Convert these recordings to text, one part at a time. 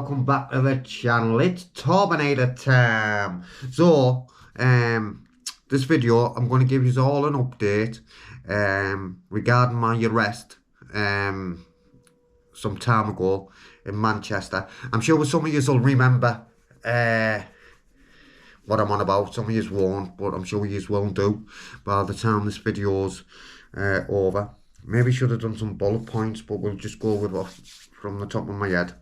welcome back to the channel. It's Terminator time. So, this video, I'm going to give you all an update regarding my arrest some time ago in Manchester. I'm sure some of you will remember what I'm on about. Some of you won't, but I'm sure you will do by the time this video's over. Maybe should have done some bullet points, but we'll just go with what from the top of my head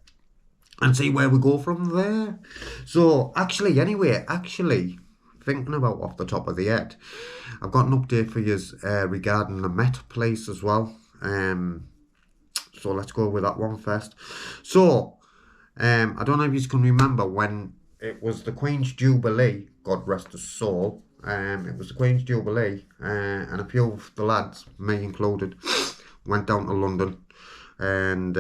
and see where we go from there. So, actually, thinking about off the top of the head, I've got an update for you regarding the Met place as well. So let's go with that one first. So, I don't know if you can remember when it was the Queen's Jubilee, God rest his soul. It was the Queen's Jubilee, and a few of the lads, me included, went down to London, and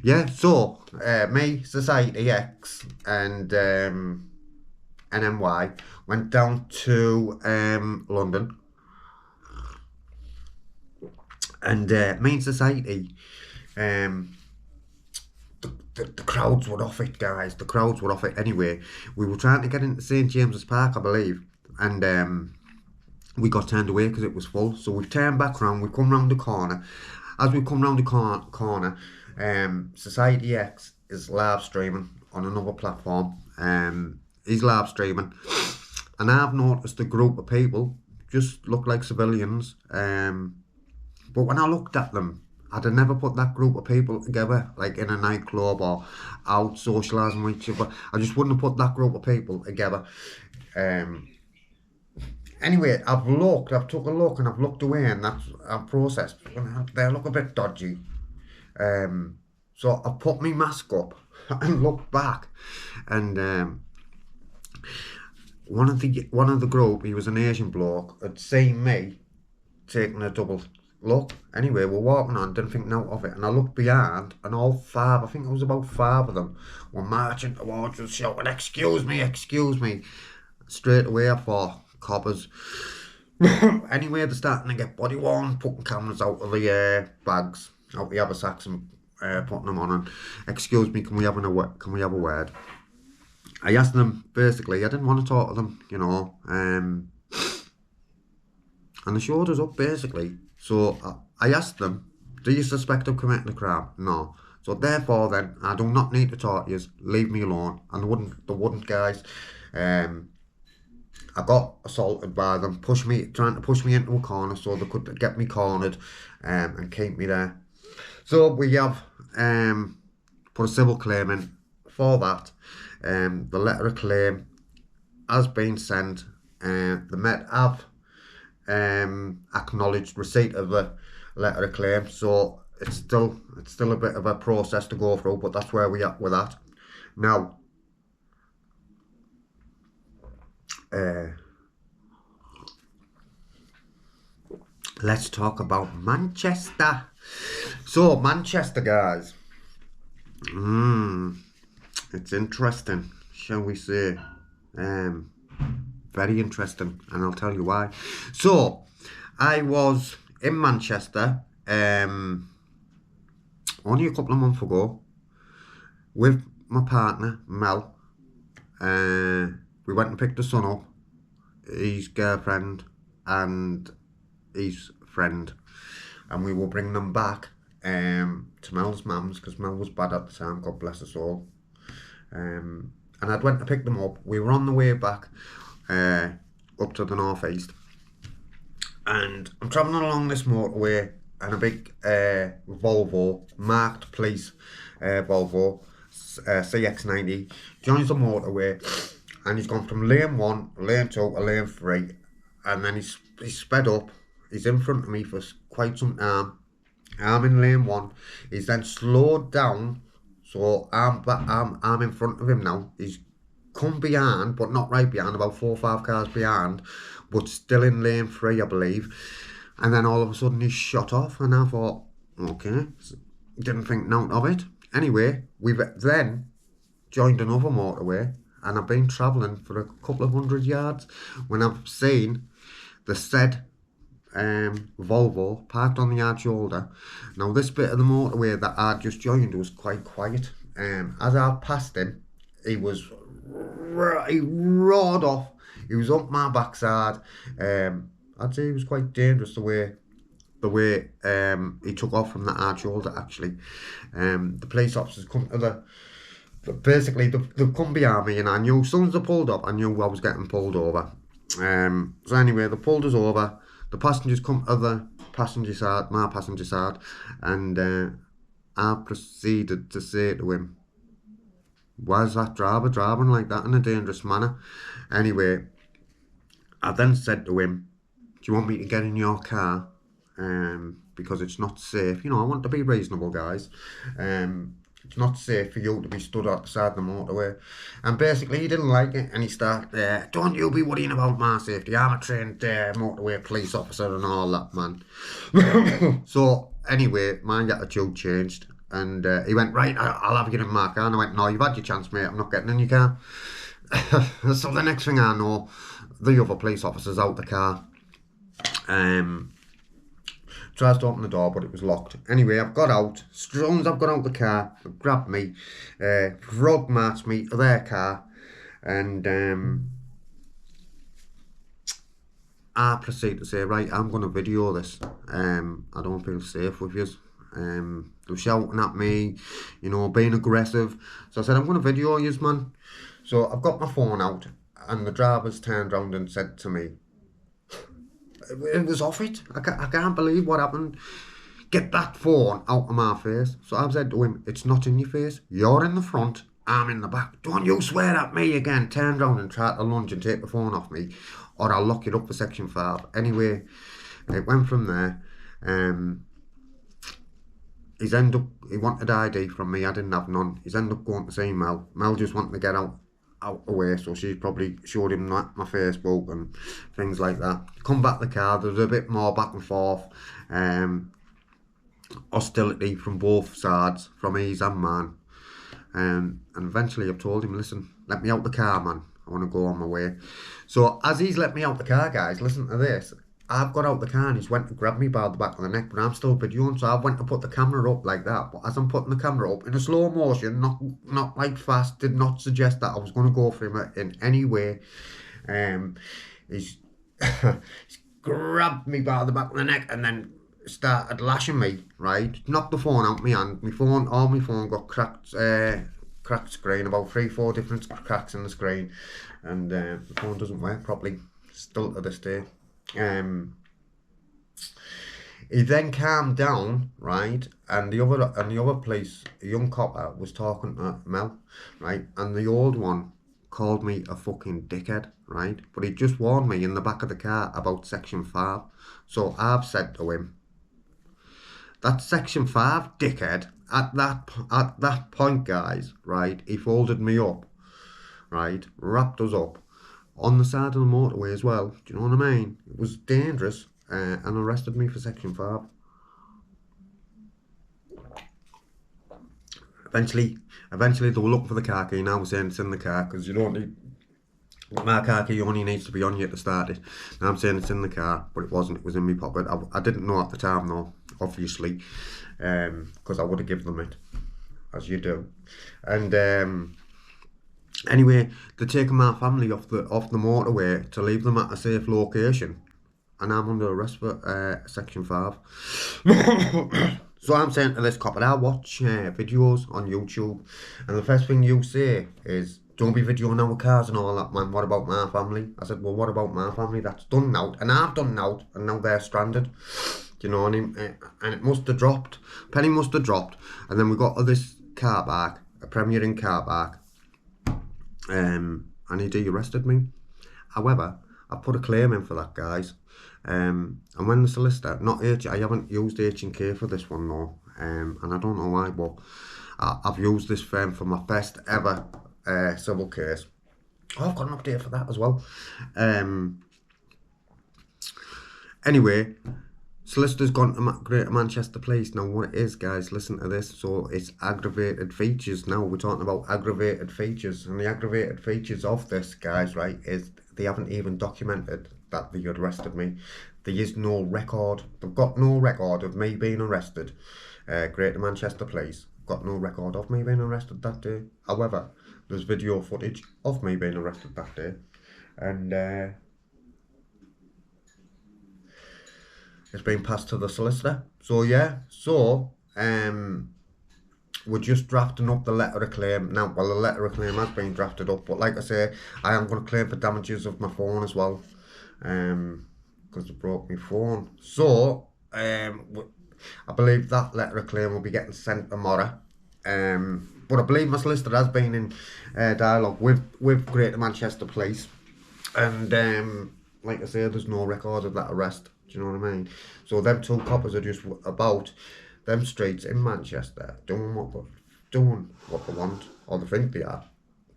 yeah, so me, Society X, and NMY went down to London, and me and Society, the crowds were off it, guys. The crowds were off it. Anyway, we were trying to get into St James's Park, I believe, and we got turned away because it was full. So we turned back round. We come round the corner. As we come round the corner, Society X is live streaming on another platform. He's live streaming, and I've noticed a group of people just look like civilians. But when I looked at them, I'd have never put that group of people together, like in a nightclub or out socialising with each other. I just wouldn't have put that group of people together. Anyway, I've took a look and I've looked away, and I've processed. They look a bit dodgy. So I put my mask up and looked back, and one of the group, he was an Asian bloke, had seen me taking a double look. Anyway, we're walking on, didn't think note of it, and I looked behind, and all five, I think it was about five of them, were marching towards us, shouting, excuse me. Straight away I thought, coppers. Anyway, they're starting to get body worn, putting cameras out of the bags, out the haversacks, and putting them on, and excuse me, can we have a word? I asked them, basically, I didn't want to talk to them, you know, and they showed us up, basically. So I asked them, do you suspect of committing a crime? No. So therefore then, I do not need to talk to you, leave me alone. And they wouldn't, guys. I got assaulted by them, trying to push me into a corner so they could get me cornered and keep me there. So we have put a civil claim in for that. The letter of claim has been sent. The Met have acknowledged receipt of the letter of claim, so it's still a bit of a process to go through, but that's where we are with that. Now, let's talk about Manchester. So Manchester, guys, it's interesting, shall we say. Very interesting, and I'll tell you why. So, I was in Manchester only a couple of months ago with my partner, Mel. We went and picked the son up, his girlfriend and his friend, and we will bring them back to Mel's mum's, because Mel was bad at the time, God bless her soul. And I went to pick them up. We were on the way back up to the northeast, and I'm travelling along this motorway, and a big Volvo, marked police Volvo CX-90 joins the motorway, and he's gone from lane 1, lane 2 to lane 3, and then he's sped up. He's in front of me for quite some time. I'm in lane 1. He's then slowed down, so I'm in front of him now. He's come behind, but not right behind, about 4 or 5 cars behind, but still in lane 3, I believe. And then all of a sudden he's shot off, and I thought, okay, didn't think note of it. Anyway, we've then joined another motorway, and I've been travelling for a couple of 100 yards when I've seen the said Volvo parked on the hard shoulder. Now this bit of the motorway that I just joined was quite quiet. As I passed him, he roared off. He was up my backside. I'd say he was quite dangerous the way he took off from the hard shoulder. Actually, the police officers come to basically they've come behind me, and I knew as soon as they pulled up, I knew I was getting pulled over. So anyway, they pulled us over. The passengers come to the passenger side, my passenger side, and I proceeded to say to him, "Why is that driver driving like that in a dangerous manner?" Anyway, I then said to him, "Do you want me to get in your car? Because it's not safe. You know, I want to be reasonable, guys. It's not safe for you to be stood outside the motorway." And basically he didn't like it, and he started, "Don't you be worrying about my safety. I'm a trained motorway police officer and all that, man." So anyway, my attitude changed, and he went, "Right, I'll have you in my car." And I went, "No, you've had your chance, mate. I'm not getting in your car." So the next thing I know, the other police officer's out the car. Tries to open the door, but it was locked. Anyway, I've got out. As soon as I've got out the car, they grabbed me, road marched me to their car, and I proceed to say, "Right, I'm going to video this. I don't feel safe with you." They were shouting at me, you know, being aggressive. So I said, "I'm going to video you, man." So I've got my phone out, and the driver's turned round and said to me, it was off it. I can't believe what happened. "Get that phone out of my face." So I've said to him, "It's not in your face. You're in the front, I'm in the back. Don't you swear at me again." Turn round and try to lunge and take the phone off me, or I'll lock it up for Section 5. Anyway, it went from there. He wanted ID from me. I didn't have none. He's ended up going to see Mel. Mel just wanted to get out the way, so she probably showed him my Facebook and things like that. Come back to the car, there was a bit more back and forth, hostility from both sides, from his and mine, and eventually I've told him, "Listen, let me out the car, man. I want to go on my way." So as he's let me out the car, guys, listen to this. I've got out the car and he's went to grab me by the back of the neck, but I'm still videoing, so I went to put the camera up like that. But as I'm putting the camera up in a slow motion, not like fast, did not suggest that I was going to go for him in any way. He's grabbed me by the back of the neck and then started lashing me, right? Knocked the phone out of my hand. All my phone got cracked screen, about 3-4 different cracks in the screen, and the phone doesn't work properly still to this day. He then calmed down, right, and the other police, a young copper, was talking to Mel, right, and the old one called me a fucking dickhead, right, but he just warned me in the back of the car about Section 5. So I've said to him, "That's Section 5, dickhead." At that point, guys, right, he folded me up, right, wrapped us up on the side of the motorway as well. Do you know what I mean? It was dangerous, and arrested me for Section 5. Eventually they were looking for the car key. Now we're saying it's in the car, because you don't need, my car key only needs to be on you to start it. Now I'm saying it's in the car, but it wasn't. It was in my pocket. I didn't know at the time though, obviously, because I would have given them it, as you do. And anyway, they're taking my family off the motorway to leave them at a safe location, and I'm under arrest for Section 5. So I'm saying to this cop, I watch videos on YouTube, and the first thing you say is, "Don't be videoing our cars and all that, man. What about my family?" I said, "Well, what about my family? That's done now, and I've done now, and now they're stranded." Do you know what I mean? And it must have dropped. Penny must have dropped, and then we got to this car park, a Premier Inn car park. And he de-arrested me. However, I put a claim in for that, guys. And when the solicitor, I haven't used H&K for this one though, and I don't know why, but I've used this firm for my first ever civil case. Oh, I've got an update for that as well. Anyway, solicitor's gone to Greater Manchester Police. Now what it is, guys, listen to this. So it's aggravated features. Now we're talking about aggravated features, and the aggravated features of this, guys, right, is they haven't even documented that they arrested me. there is no record. They've got no record of me being arrested. Greater Manchester Police got no record of me being arrested that day. However, there's video footage of me being arrested that day, and it's been passed to the solicitor. So yeah, we're just drafting up the letter of claim now. Well, the letter of claim has been drafted up, but like I say, I am going to claim for damages of my phone as well, because they broke my phone. So I believe that letter of claim will be getting sent tomorrow. But I believe my solicitor has been in dialogue with Greater Manchester Police, and like I say, there's no record of that arrest. Do you know what I mean? So them two coppers are just about them streets in Manchester doing what they want, or they think they are.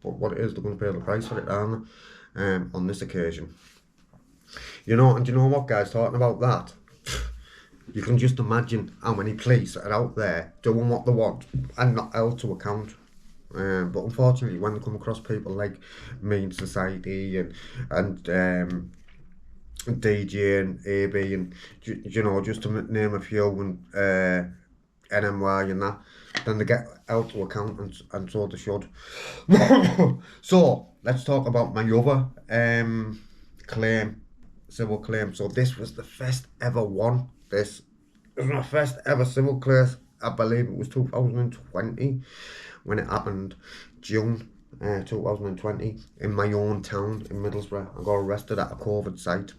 But what it is, they're going to pay the price for it, aren't they? On this occasion. You know, and you know what, guys, talking about that, you can just imagine how many police are out there doing what they want and not held to account. But unfortunately, when they come across people like me in society and DJ and AB and you know, just to name a few, and NMY and that, then they get held to account, and so they should. So let's talk about my other claim, civil claim. So this was the first ever one. This was my first ever civil case. I believe it was 2020 when it happened, June 2020, in my own town in Middlesbrough. I got arrested at a COVID site.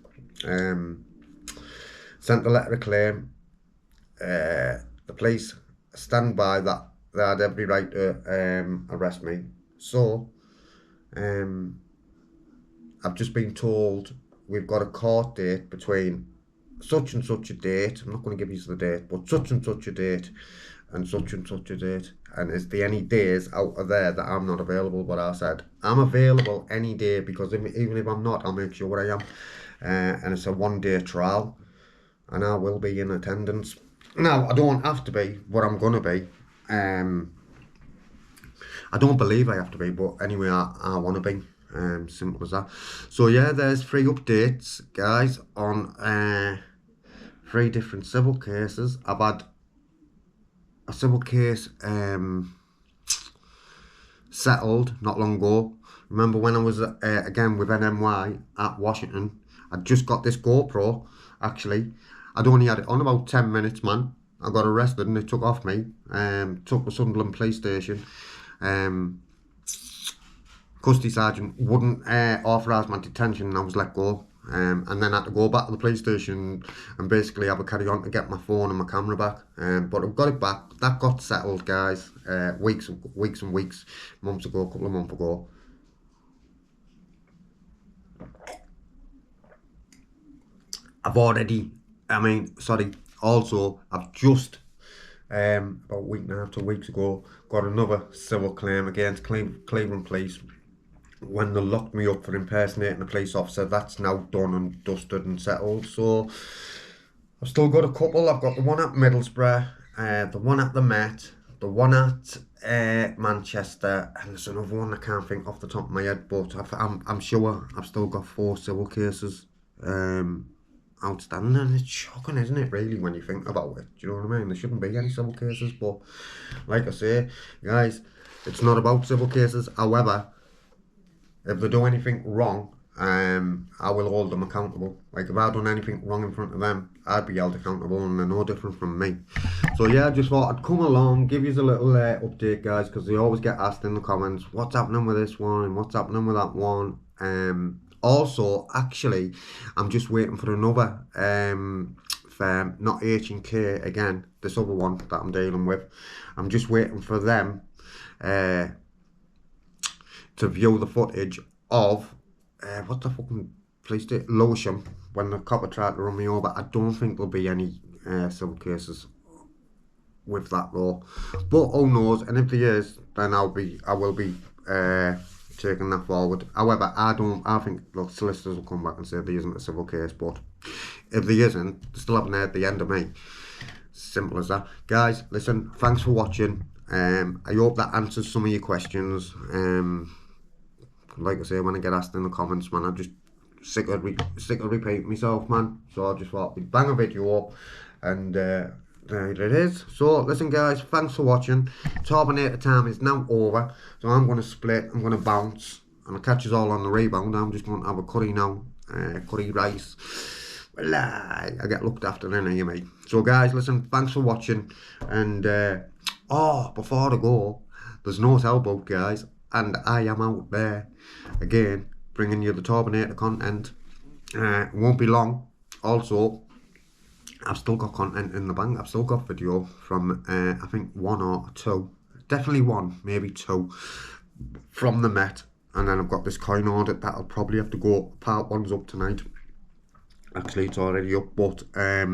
Sent a letter of claim. The police stand by that they had every right to arrest me. So I've just been told we've got a court date between such and such a date. I'm not going to give you the date, but such and such a date and such a date. And is there any days out of there that I'm not available? But I said I'm available any day, because even if I'm not, I'll make sure I am. And it's a one-day trial, and I will be in attendance. Now, I don't have to be, but I'm going to be. I don't believe I have to be, but anyway, I want to be. Simple as that. So yeah, there's 3 updates, guys, on 3 different civil cases. I've had a civil case settled not long ago. Remember when I was again with NMY at Washington? I just got this GoPro, actually. I'd only had it on about 10 minutes, man. I got arrested and they took off me. Took to Sunderland police station. Custody sergeant wouldn't authorise my detention, and I was let go. And then I had to go back to the police station and basically have a carry on to get my phone and my camera back. But I've got it back. That got settled, guys. Weeks and weeks, months ago, a couple of months ago. Also, I've just, about a week and a half, 2 weeks ago, got another civil claim against Cleveland Police when they locked me up for impersonating a police officer. That's now done and dusted and settled. So, I've still got a couple. I've got the one at Middlesbrough, the one at the Met, the one at Manchester, and there's another one I can't think off the top of my head, but I'm sure I've still got 4 civil cases outstanding, and it's shocking, isn't it, really, when you think about it? Do you know what I mean? There shouldn't be any civil cases, but like I say, guys, it's not about civil cases. However, if they do anything wrong, I will hold them accountable. Like, if I've done anything wrong in front of them, I'd be held accountable, and they're no different from me. So yeah, I just thought I'd come along, give you a little update, guys, because they always get asked in the comments, what's happening with this one and what's happening with that one. Also, actually, I'm just waiting for another firm, not H&K again, this other one that I'm dealing with. I'm just waiting for them to view the footage of what the fucking police did, Lewisham, when the copper tried to run me over. I don't think there'll be any civil cases with that though, but who knows? And if there is, then I will be taking that forward. However, I think, look, solicitors will come back and say there isn't a civil case, but if there isn't, they still haven't heard the end of me. Simple as that. Guys, listen, thanks for watching. I hope that answers some of your questions. Like I say, when I get asked in the comments, man, I just sick of repeating myself, man. So I just thought we'd bang a video up, and there it is. So listen, guys, thanks for watching. Terminator time is now over, so I'm going to split. I'm going to bounce, and I'll catch us all on the rebound. I'm just going to have a curry now, curry rice. Well, I get looked after then, you mate. So guys, listen, thanks for watching, and oh, before I go, there's no sailboat, guys, and I am out there again bringing you the Terminator content. It won't be long. Also, I've still got content in the bank. I've still got video from I think 1 or 2, definitely 1, maybe 2 from the Met, and then I've got this coin audit that I'll probably have to go. Part 1's up tonight. Actually, it's already up, but I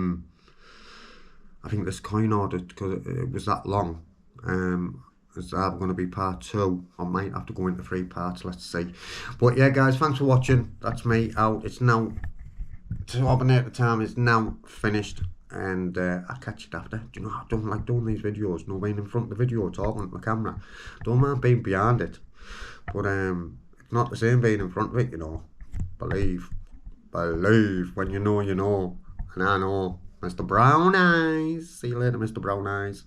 think this coin audit, because it was that long, is either going to be part 2. I might have to go into 3 parts, let's see. But yeah, guys, thanks for watching. That's me out. It's now, Terminator time is now finished, and I'll catch it after. Do you know, I don't like doing these videos, no being in front of the video, talking to the camera. Don't mind being behind it, but it's not the same being in front of it, you know. Believe when you know, and I know. Mr. Brown Eyes. See you later, Mr. Brown Eyes.